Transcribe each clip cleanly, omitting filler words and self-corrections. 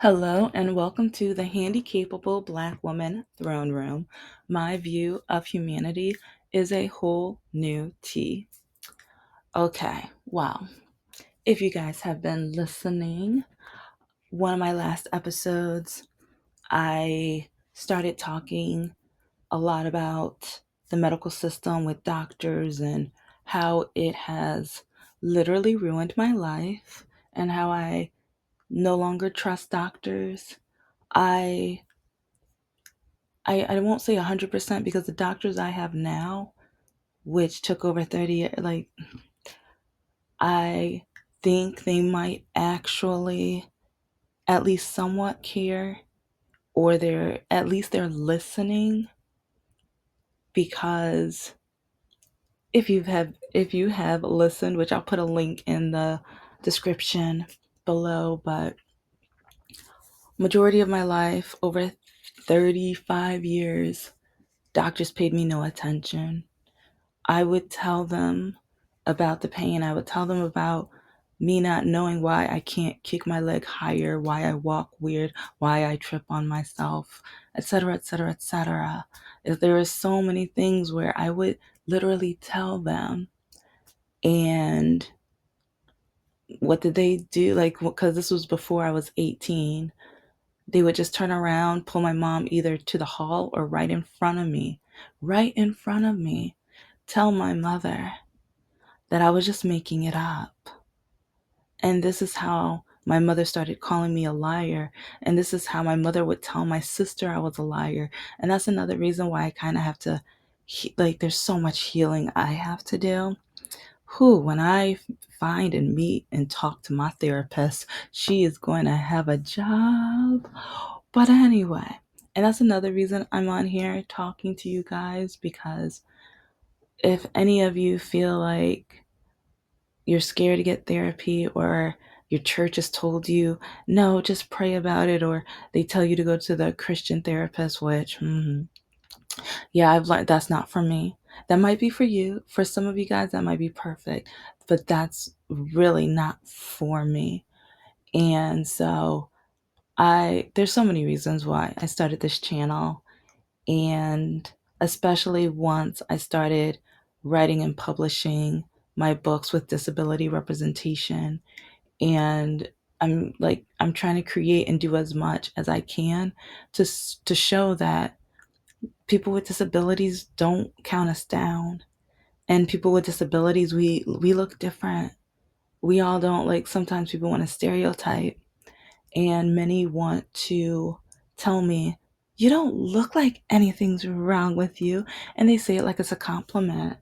Hello and welcome to the Handicapable Black Woman Throne Room. My view of humanity is a whole new tea. Okay, wow. If you guys have been listening, one of my last episodes, I started talking a lot about the medical system with doctors and how it has literally ruined my life and how I no longer trust doctors. I I won't say 100% because the doctors I have now, which took over 30 years, like, I think they might actually at least somewhat care, or they're listening, because if you have listened, which I'll put a link in the description below, but majority of my life, over 35 years, doctors paid me no attention. I would tell them about the pain. I would tell them about me not knowing why I can't kick my leg higher, why I walk weird, why I trip on myself, etc., etc., etc. There are so many things where I would literally tell them, and what did they do? Like, because this was before I was 18, they would just turn around, pull my mom either to the hall or right in front of me, tell my mother that I was just making it up. And this is how my mother started calling me a liar. And this is how my mother would tell my sister I was a liar. And that's another reason why I kind of have to, there's so much healing I have to do. When I find and meet and talk to my therapist, she is going to have a job. But anyway, and that's another reason I'm on here talking to you guys, because if any of you feel like you're scared to get therapy, or your church has told you, no, just pray about it, or they tell you to go to the Christian therapist, which, yeah, I've learned that's not for me. That might be for you. For some of you guys, that might be perfect, but that's really not for me. And so there's so many reasons why I started this channel. And especially once I started writing and publishing my books with disability representation, and I'm trying to create and do as much as I can to show that people with disabilities don't count us down, and people with disabilities, we look different. We all don't, like, sometimes people want to stereotype, and many want to tell me, you don't look like anything's wrong with you, and they say it like it's a compliment,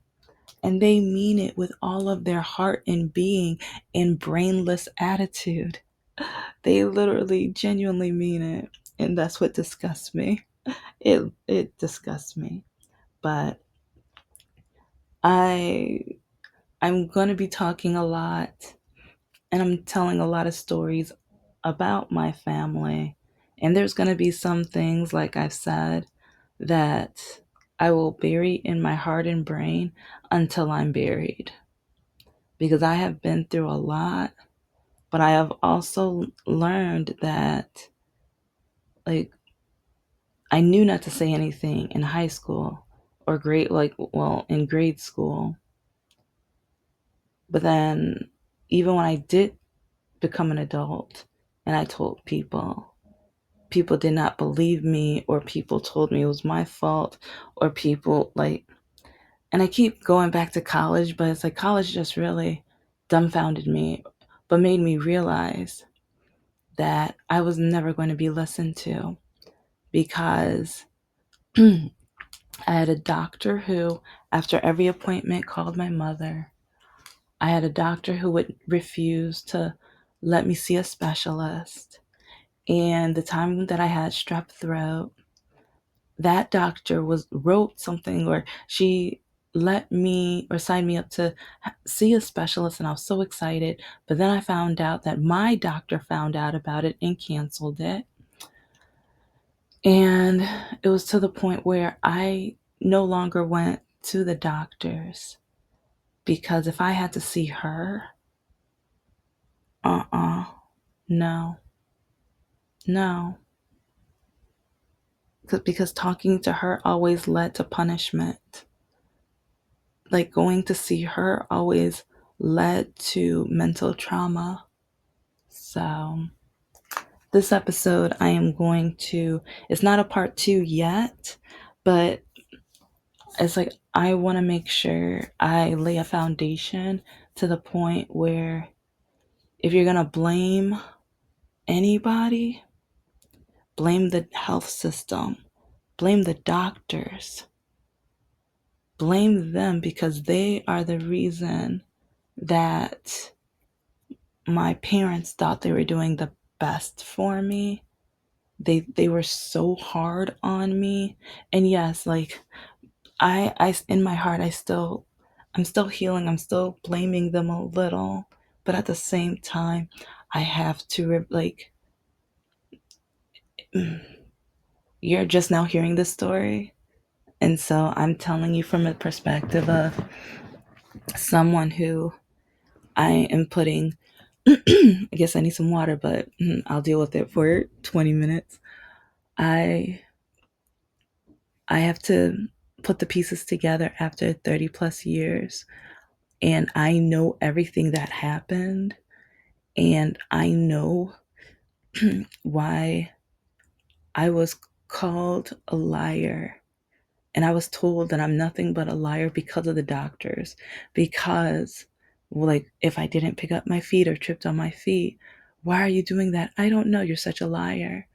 and they mean it with all of their heart and being and brainless attitude. They literally genuinely mean it, and that's what disgusts me. It disgusts me. But I I'm going to be talking a lot, and I'm telling a lot of stories about my family. And there's going to be some things, like I've said, that I will bury in my heart and brain until I'm buried, because I have been through a lot, but I have also learned that, like, I knew not to say anything in high school or in grade school. But then, even when I did become an adult and I told people did not believe me, or people told me it was my fault, or people, and I keep going back to college, but it's like college just really dumbfounded me, but made me realize that I was never going to be listened to, because I had a doctor who, after every appointment, called my mother. I had a doctor who would refuse to let me see a specialist. And the time that I had strep throat, that doctor wrote something, or she let me, or signed me up to see a specialist, and I was so excited. But then I found out that my doctor found out about it and canceled it. And it was to the point where I no longer went to the doctors, because if I had to see her, no. No, because talking to her always led to punishment. Like going to see her always led to mental trauma. So, this episode, I am going to, it's not a part two yet, but it's like I want to make sure I lay a foundation to the point where if you're going to blame anybody, blame the health system, blame the doctors, blame them because they are the reason that my parents thought they were doing the best for me. They were so hard on me. And yes, like I in my heart I'm still healing. I'm still blaming them a little, but at the same time, I have to like you're just now hearing this story. And so I'm telling you from a perspective of someone who I am putting I guess I need some water, but I'll deal with it for 20 minutes. I I have to put the pieces together after 30 plus years, and I know everything that happened, and I know why I was called a liar. And I was told that I'm nothing but a liar because of the doctors. Because, well, like, if I didn't pick up my feet or tripped on my feet, why are you doing that? I don't know. You're such a liar.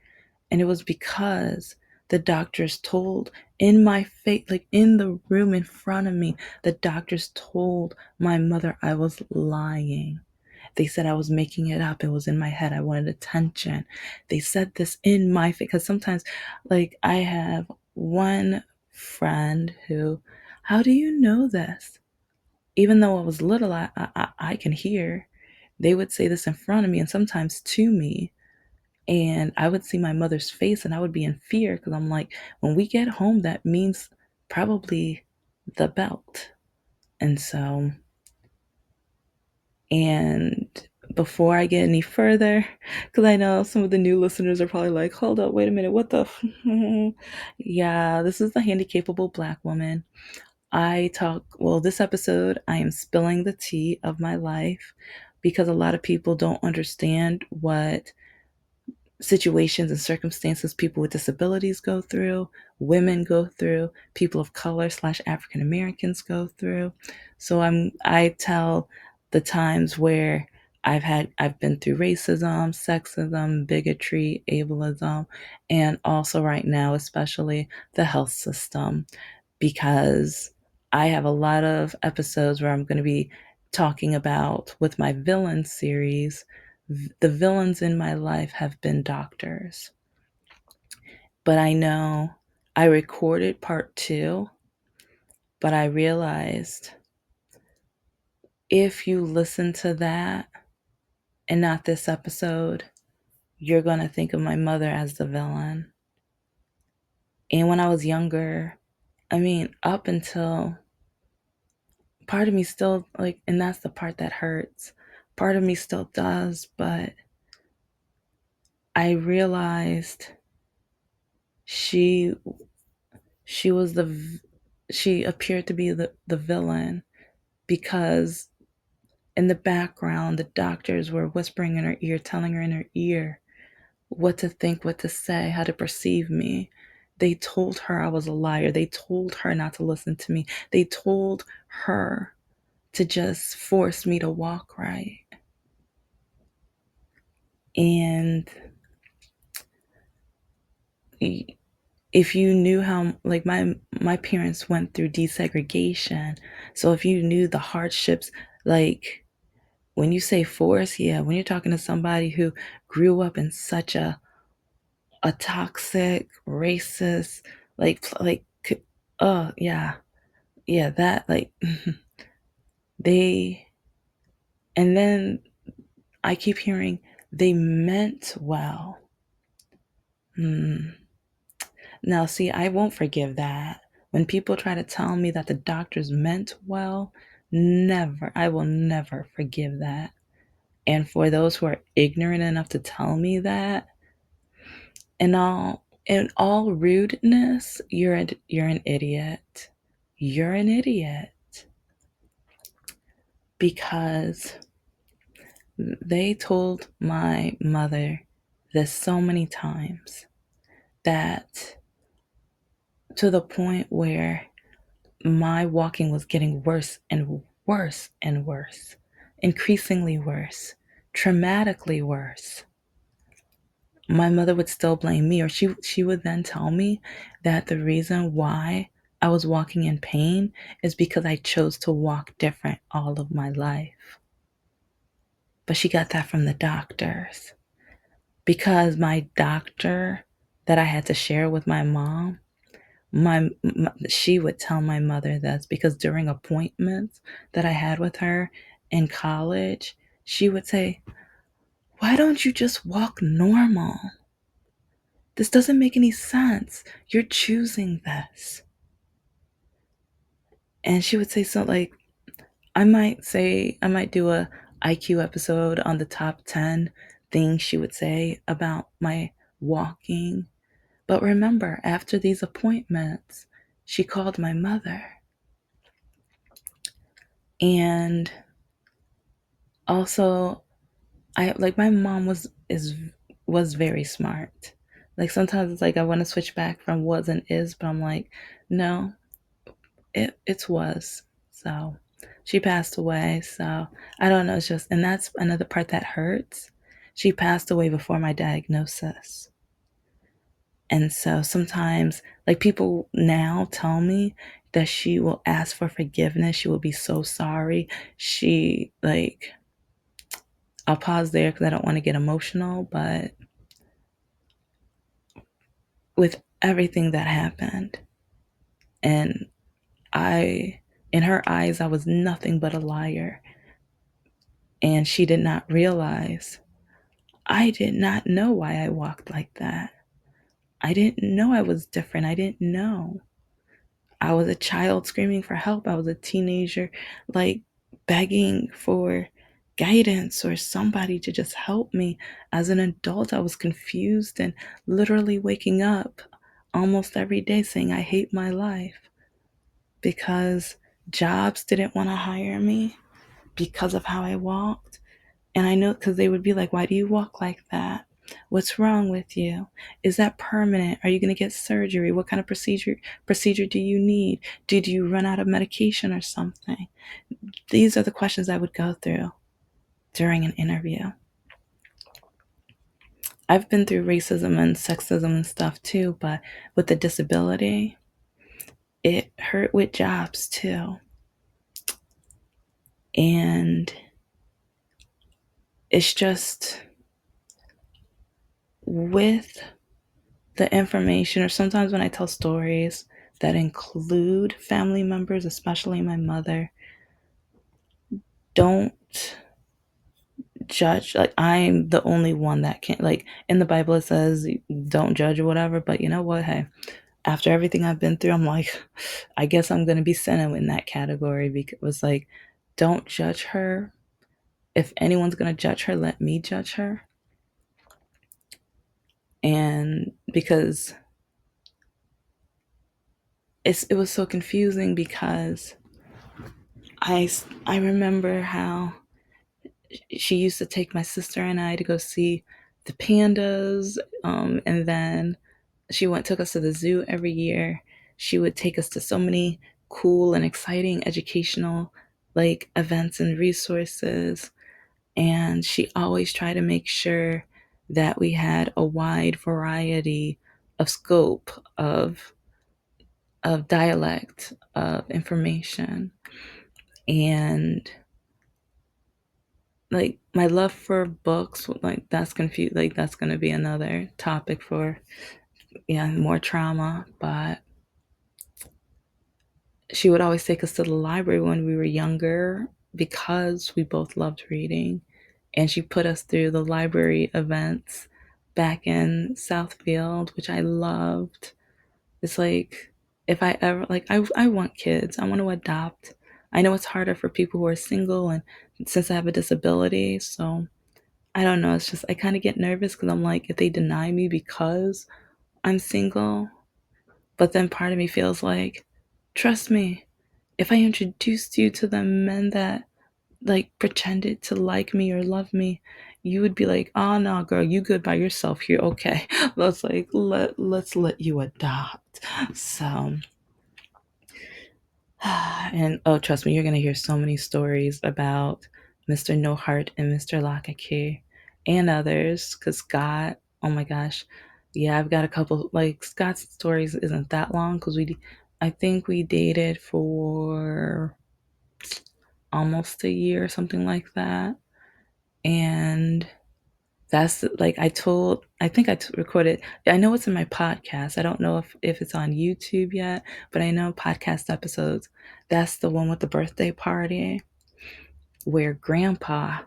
And it was because the doctors told in my face, like in the room in front of me, the doctors told my mother I was lying. They said I was making it up. It was in my head. I wanted attention. They said this in my face because sometimes, like, I have one friend who, how do you know this? Even though I was little, I can hear. They would say this in front of me and sometimes to me. And I would see my mother's face and I would be in fear because I'm like, when we get home, that means probably the belt. And so, and before I get any further, because I know some of the new listeners are probably like, hold up, wait a minute, what the? Yeah, this is the Handicapable Black Woman. This episode, I am spilling the tea of my life because a lot of people don't understand what situations and circumstances people with disabilities go through, women go through, people of color slash African Americans go through. So I tell the times where I've been through racism, sexism, bigotry, ableism, and also right now, especially the health system, because I have a lot of episodes where I'm going to be talking about with my villain series. The villains in my life have been doctors. But I know I recorded part two, but I realized if you listen to that and not this episode, you're going to think of my mother as the villain. And when I was younger, I mean, up until part of me still, like, and that's the part that hurts. Part of me still does, but I realized she she was she appeared to be the villain because in the background the doctors were whispering in her ear, telling her in her ear what to think, what to say, how to perceive me. They told her I was a liar. They told her not to listen to me. They told her to just force me to walk right. And if you knew how, like, my parents went through desegregation, so if you knew the hardships, like, when you say force, yeah, when you're talking to somebody who grew up in such a toxic, racist, like, oh yeah, yeah, that, like, they, and then I keep hearing they meant well. Now, see, I won't forgive that. When people try to tell me that the doctors meant well, never, I will never forgive that. And for those who are ignorant enough to tell me that, In all rudeness, you're an idiot. You're an idiot because they told my mother this so many times that to the point where my walking was getting worse and worse and worse, increasingly worse, traumatically worse. My mother would still blame me, or she would then tell me that the reason why I was walking in pain is because I chose to walk different all of my life. But she got that from the doctors because my doctor that I had to share with my mom, she would tell my mother this because during appointments that I had with her in college, she would say, "Why don't you just walk normal? This doesn't make any sense. You're choosing this." And she would say something like, I might do a IQ episode on the top 10 things she would say about my walking. But remember, after these appointments, she called my mother. And also, I like my mom was very smart. Like sometimes it's like I want to switch back from was and is, but I'm like, no, it's was. So she passed away. So I don't know. It's just, and that's another part that hurts. She passed away before my diagnosis. And so sometimes, like people now tell me that she will ask for forgiveness. She will be so sorry. I'll pause there because I don't want to get emotional, but with everything that happened, and I, in her eyes, I was nothing but a liar. And she did not realize I did not know why I walked like that. I didn't know I was different. I didn't know. I was a child screaming for help. I was a teenager, like begging for guidance or somebody to just help me. As an adult, I was confused and literally waking up almost every day saying, I hate my life because jobs didn't want to hire me because of how I walked. And I know because they would be like, why do you walk like that? What's wrong with you? Is that permanent? Are you going to get surgery? What kind of procedure do you need? Did you run out of medication or something? These are the questions I would go through during an interview. I've been through racism and sexism and stuff too, but with the disability, it hurt with jobs too. And it's just with the information, or sometimes when I tell stories that include family members, especially my mother, don't judge. Like, I'm the only one that can, like, in the Bible, it says don't judge or whatever. But you know what? Hey, after everything I've been through, I'm like, I guess I'm going to be sinning in that category because it was like, don't judge her. If anyone's going to judge her, let me judge her. And because it was so confusing because I remember how she used to take my sister and I to go see the pandas, and then took us to the zoo every year. She would take us to so many cool and exciting educational like events and resources, and she always tried to make sure that we had a wide variety of scope of dialect of information. And like my love for books, like that's confused, like that's going to be another topic for, yeah, more trauma. But she would always take us to the library when we were younger because we both loved reading, and she put us through the library events back in Southfield, which I loved. It's like, if I ever, like, I want kids, I want to adopt. I know it's harder for people who are single, and since I have a disability, so I don't know, it's just I kind of get nervous because I'm like, if they deny me because I'm single, but then part of me feels like, trust me, if I introduced you to the men that like pretended to like me or love me, you would be like, oh no, girl, you good by yourself here. Okay. Let's let you adopt. So and oh, trust me, you're gonna hear so many stories about Mr. No Heart and Mr. Lakake and others. Cause Scott, oh my gosh, yeah, I've got a couple. Like Scott's stories isn't that long because I think we dated for almost a year, something like that, and that's like I think recorded. I know it's in my podcast. I don't know if it's on YouTube yet, but I know podcast episodes. That's the one with the birthday party where Grandpa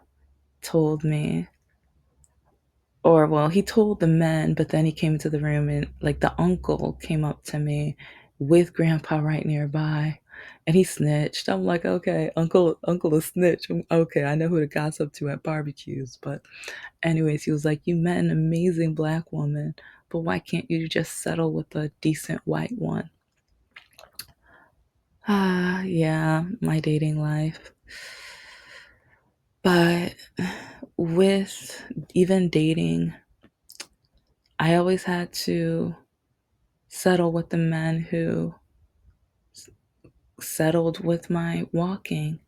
told me, or well, he told the men, but then he came into the room and like the uncle came up to me with Grandpa right nearby. And he snitched. I'm like, okay, uncle is snitch. Okay, I know who to gossip to at barbecues, but anyways, he was like, you met an amazing black woman, but why can't you just settle with a decent white one? Ah, yeah, my dating life. But with even dating, I always had to settle with the men who settled with my walking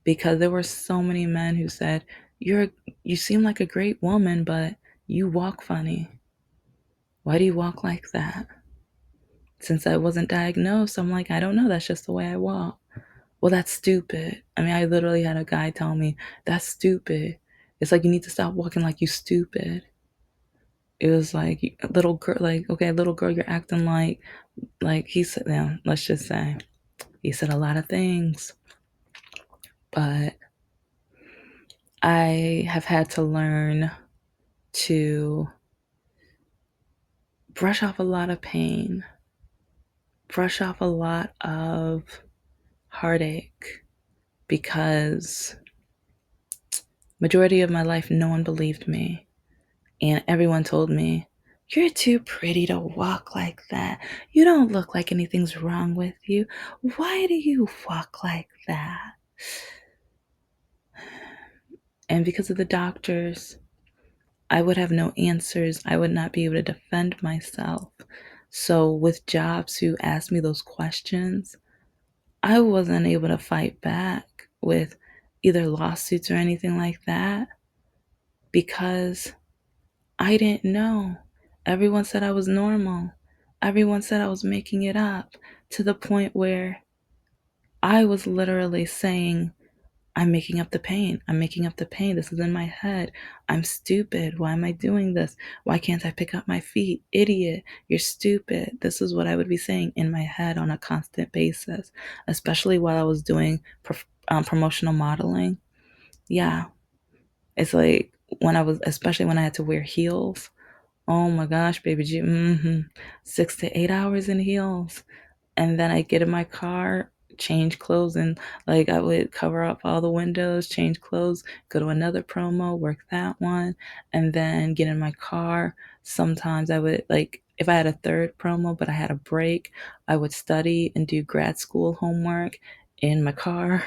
because there were so many men who said, you seem like a great woman, but you walk funny. Why do you walk like that? Since I wasn't diagnosed, I'm like, I don't know. That's just the way I walk. Well, that's stupid. I mean, I literally had a guy tell me, that's stupid. It's like, you need to stop walking like you stupid. It was like, little girl, like, okay, little girl, you're acting like he said, now, let's just say, he said a lot of things, but I have had to learn to brush off a lot of pain, brush off a lot of heartache, because majority of my life, no one believed me. And everyone told me, you're too pretty to walk like that. You don't look like anything's wrong with you. Why do you walk like that? And because of the doctors, I would have no answers. I would not be able to defend myself. So, with jobs who asked me those questions, I wasn't able to fight back with either lawsuits or anything like that because I didn't know. Everyone said I was normal. Everyone said I was making it up to the point where I was literally saying, I'm making up the pain. I'm making up the pain. This is in my head. I'm stupid. Why am I doing this? Why can't I pick up my feet? Idiot. You're stupid. This is what I would be saying in my head on a constant basis, especially while I was doing promotional modeling. Yeah. It's like especially when I had to wear heels. Oh my gosh, baby G. 6 to 8 hours in heels. And then I get in my car, change clothes, and like I would cover up all the windows, change clothes, go to another promo, work that one, and then get in my car. Sometimes I would, like, if I had a third promo, but I had a break, I would study and do grad school homework in my car,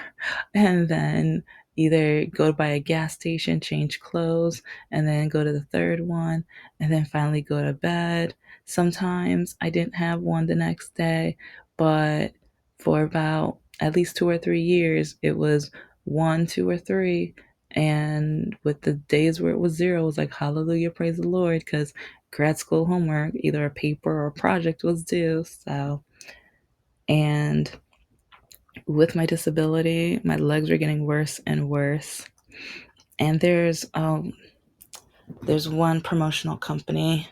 and then either go by a gas station, change clothes, and then go to the third one, and then finally go to bed. Sometimes I didn't have one the next day, but for about at least 2 or 3 years, it was one, two, or three. And with the days where it was zero, it was like, hallelujah, praise the Lord, because grad school homework, either a paper or a project, was due. So, and with my disability, my legs were getting worse and worse. And there's one promotional company.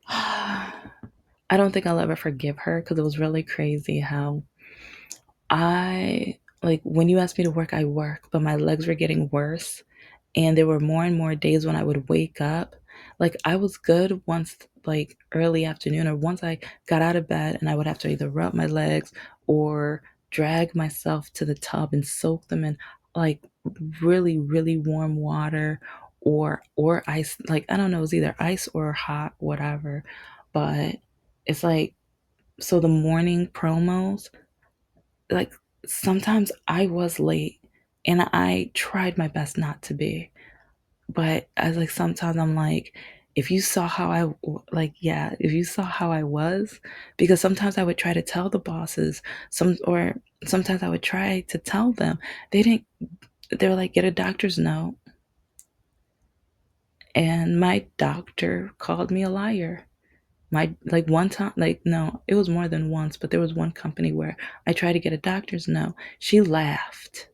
I don't think I'll ever forgive her because it was really crazy how I like when you asked me to work, I work, but my legs were getting worse. And there were more and more days when I would wake up. Like I was good once like early afternoon or once I got out of bed and I would have to either rub my legs or drag myself to the tub and soak them in like really, really warm water or ice, like I don't know, it's either ice or hot, whatever. But it's like, so the morning promos, like sometimes I was late and I tried my best not to be. But I like sometimes I'm like, if you saw how like, yeah, if you saw how I was, because sometimes I would try to tell the bosses, or sometimes I would try to tell them. They didn't, they were like, get a doctor's note. And my doctor called me a liar. My, like one time, like, no, it was more than once, but there was one company where I tried to get a doctor's note. She laughed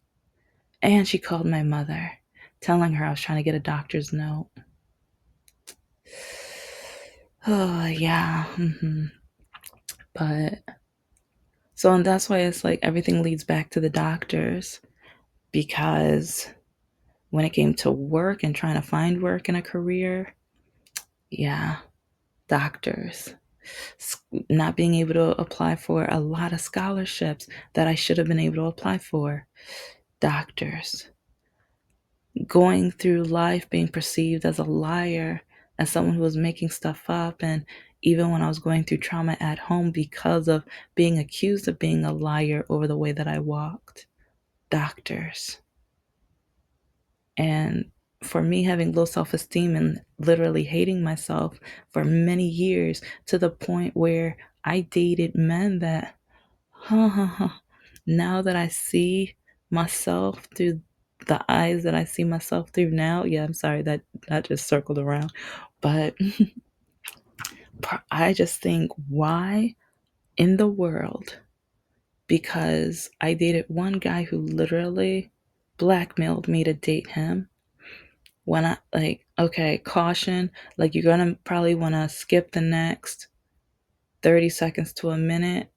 and she called my mother, telling her I was trying to get a doctor's note. Oh, yeah. But so, and that's why it's like everything leads back to the doctors, because when it came to work and trying to find work in a career, yeah, doctors. Not being able to apply for a lot of scholarships that I should have been able to apply for. Doctors. Going through life being perceived as a liar, as someone who was making stuff up. And even when I was going through trauma at home because of being accused of being a liar over the way that I walked. Doctors. And for me, having low self esteem and literally hating myself for many years, to the point where I dated men that, now that I see myself through the eyes that I see myself through now, yeah, I'm sorry that that just circled around. But I just think, why in the world? Because I dated one guy who literally blackmailed me to date him. When I, like, okay, caution, like you're gonna probably want to skip the next 30 seconds to a minute.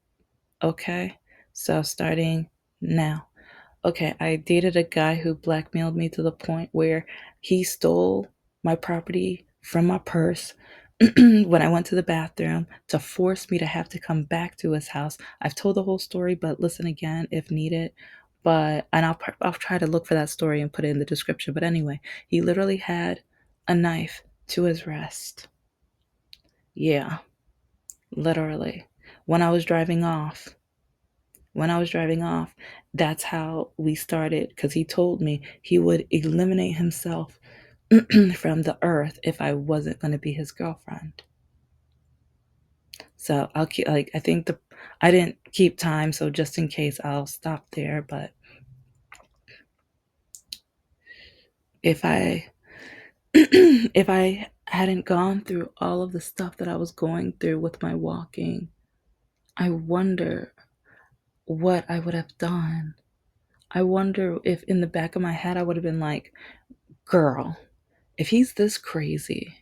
Okay, so starting now. Okay, I dated a guy who blackmailed me to the point where he stole my property from my purse when I went to the bathroom, to force me to have to come back to his house. I've told the whole story, but listen again if needed. But and I'll try to look for that story and put it in the description. But anyway, he literally had a knife to his wrist. Yeah, literally. When I was driving off, when I was driving off, that's how we started, because he told me he would eliminate himself from the earth if I wasn't going to be his girlfriend. So I'll keep, like, I think I didn't keep time, so just in case I'll stop there. But if I if I hadn't gone through all of the stuff that I was going through with my walking, I wonder what I would have done. I wonder if in the back of my head I would have been like, girl, if he's this crazy,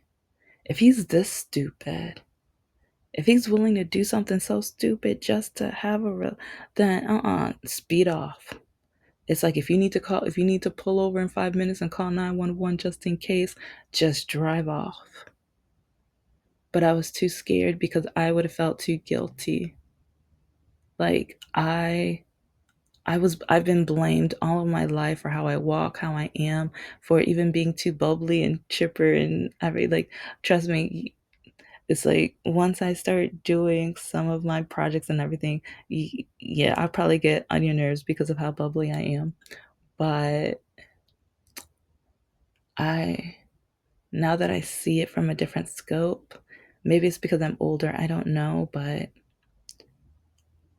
if he's this stupid, if he's willing to do something so stupid just to have a real, then speed off. It's like, if you need to pull over in 5 minutes and call 911 just in case, just drive off. But I was too scared because I would have felt too guilty. Like I've been blamed all of my life for how I walk, how I am, for even being too bubbly and chipper and every, like, trust me, it's like once I start doing some of my projects and everything, yeah, I'll probably get on your nerves because of how bubbly I am. But I now that I see it from a different scope, maybe it's because I'm older, I don't know, but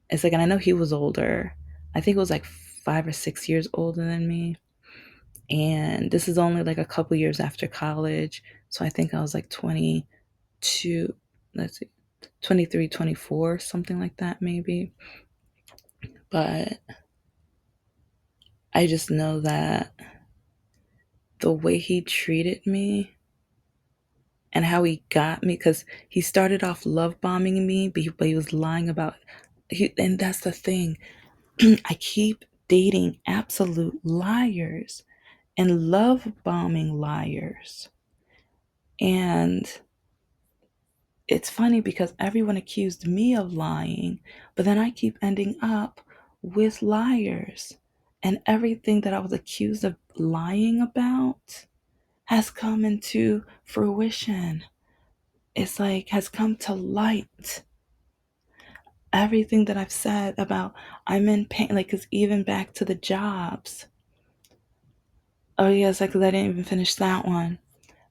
it's like, and I know he was older. I think it was like 5 or 6 years older than me. And this is only like a couple years after college. So I think I was like 22, let's see, 23, 24, something like that, maybe. But I just know that the way he treated me and how he got me, because he started off love bombing me, but he was lying about, and that's the thing. I keep dating absolute liars and love bombing liars. And it's funny because everyone accused me of lying, but then I keep ending up with liars. And everything that I was accused of lying about, has come into fruition. It's like has come to light. Everything that I've said about I'm in pain, like, cause even back to the jobs. Oh yeah, it's like 'cause I didn't even finish that one.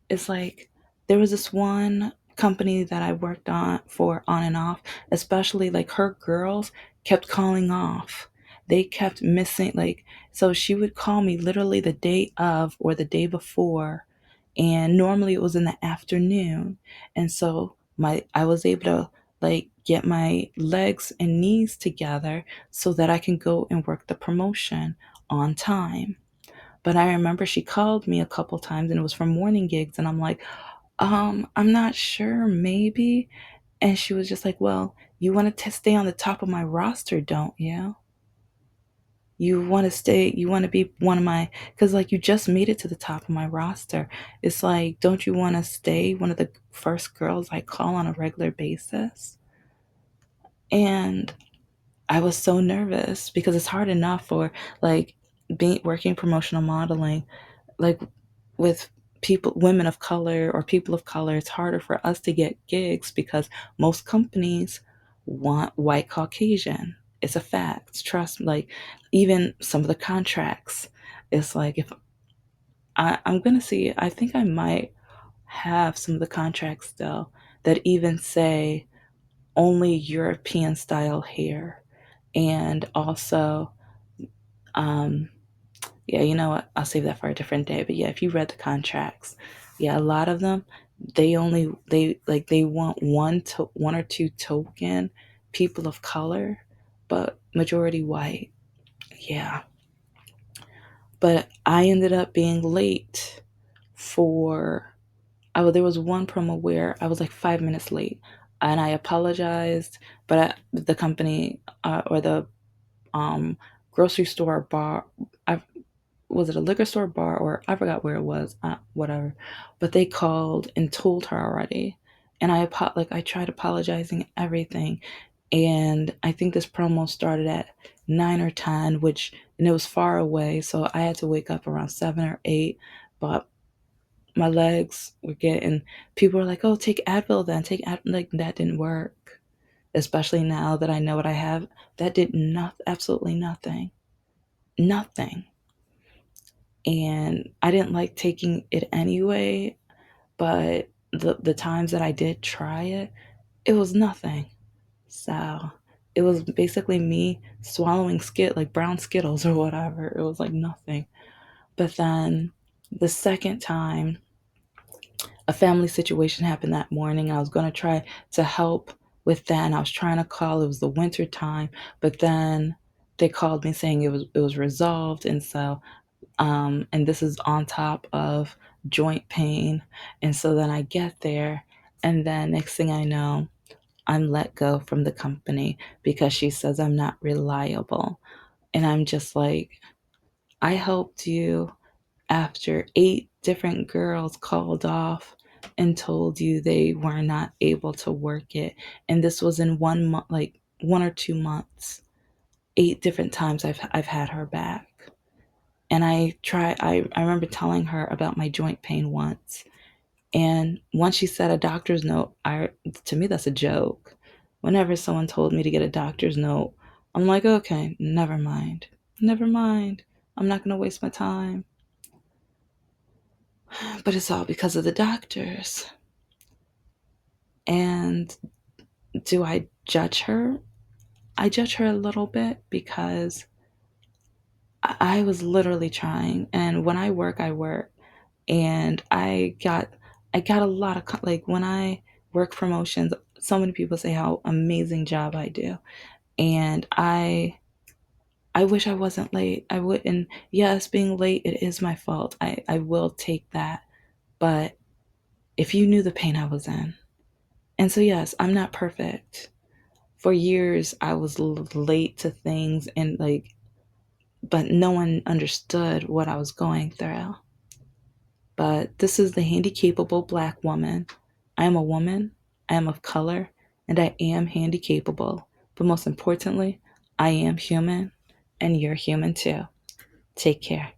It's like there was this one company that I worked on for on and off, especially like her girls kept calling off. They kept missing, like, so she would call me literally the day of or the day before, and normally it was in the afternoon. And so my I was able to like get my legs and knees together so that I can go and work the promotion on time. But I remember she called me a couple times and it was for morning gigs. And I'm like, I'm not sure, maybe. And she was just like, well, you want to stay on the top of my roster, don't you? You want to stay, you want to be one of my, because like you just made it to the top of my roster. It's like, don't you want to stay one of the first girls I call on a regular basis? And I was so nervous because it's hard enough for like being working promotional modeling, like with people, women of color or people of color, it's harder for us to get gigs because most companies want white Caucasian. It's a fact. Trust me. Like even some of the contracts, it's like if I'm gonna see, I think I might have some of the contracts still that even say only European style hair, and also um yeah, you know what? I'll save that for a different day. But yeah, if you read the contracts, yeah, a lot of them they want one or two token people of color, but majority white. Yeah. But I ended up being late for there was one promo where I was like 5 minutes late, and I apologized, but the company or the um grocery store bar, I was it a liquor store bar or I forgot where it was, whatever. But they called and told her already, and I tried apologizing everything, and I think this promo started at 9 or 10, which and it was far away, so I had to wake up around 7 or 8. But my legs were getting. People were like, "Oh, take Advil then. Take Advil." Like that didn't work, especially now that I know what I have. That did not absolutely nothing, nothing. And I didn't like taking it anyway, but the times that I did try it, it was nothing. So it was basically me swallowing like brown Skittles or whatever. It was like nothing. But then the second time, a family situation happened that morning. I was going to try to help with that, and I was trying to call. It was the winter time, but then they called me saying it was resolved, and so and this is on top of joint pain. And so then I get there, and then next thing I know, I'm let go from the company because she says I'm not reliable. And I'm just like, I helped you after 8 different girls called off and told you they were not able to work it. And this was in 1 month, like 1 or 2 months. 8 different times I've had her back. And I remember telling her about my joint pain once. And once she said a doctor's note, to me that's a joke. Whenever someone told me to get a doctor's note, I'm like, okay, never mind. Never mind. I'm not gonna waste my time. But it's all because of the doctors. And do I judge her? I judge her a little bit because I was literally trying. And when I work, I work. And I got a lot of like when I work promotions, so many people say how amazing job I do, and I wish I wasn't late. I wouldn't. Yes, being late, it is my fault. I will take that. But if you knew the pain I was in, and so yes, I'm not perfect. For years, I was late to things, and like, but no one understood what I was going through. But this is the handicapable Black woman. I am a woman, I am of color, and I am handicapable. But most importantly, I am human, and you're human too. Take care.